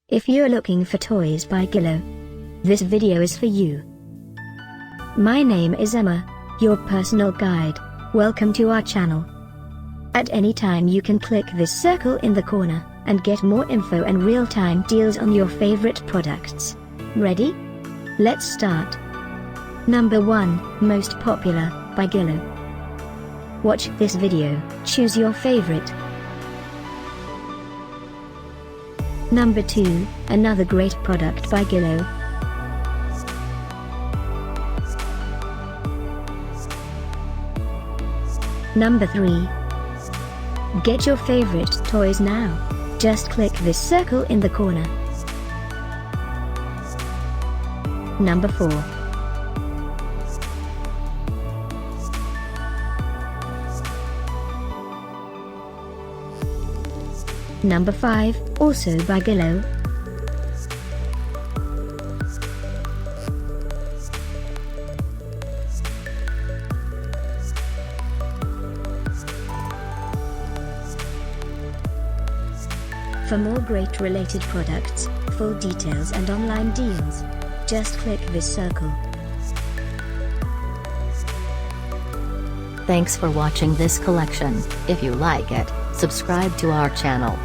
If you're looking for toys by Guillow, this video is for you. My name is Emma, your personal guide. Welcome to our channel. At any time you can click this circle in the corner, and get more info and real-time deals on your favorite products. Ready? Let's start. Number 1, Most Popular, by Guillow. Watch this video, choose your favorite. Number 2, another great product by Guillow. Number 3. Get your favorite toys now. Just click this circle in the corner. Number 4. Number 5, also by Guillow. For more great related products, full details and online deals, just click this circle. Thanks for watching this collection. If you like it, subscribe to our channel.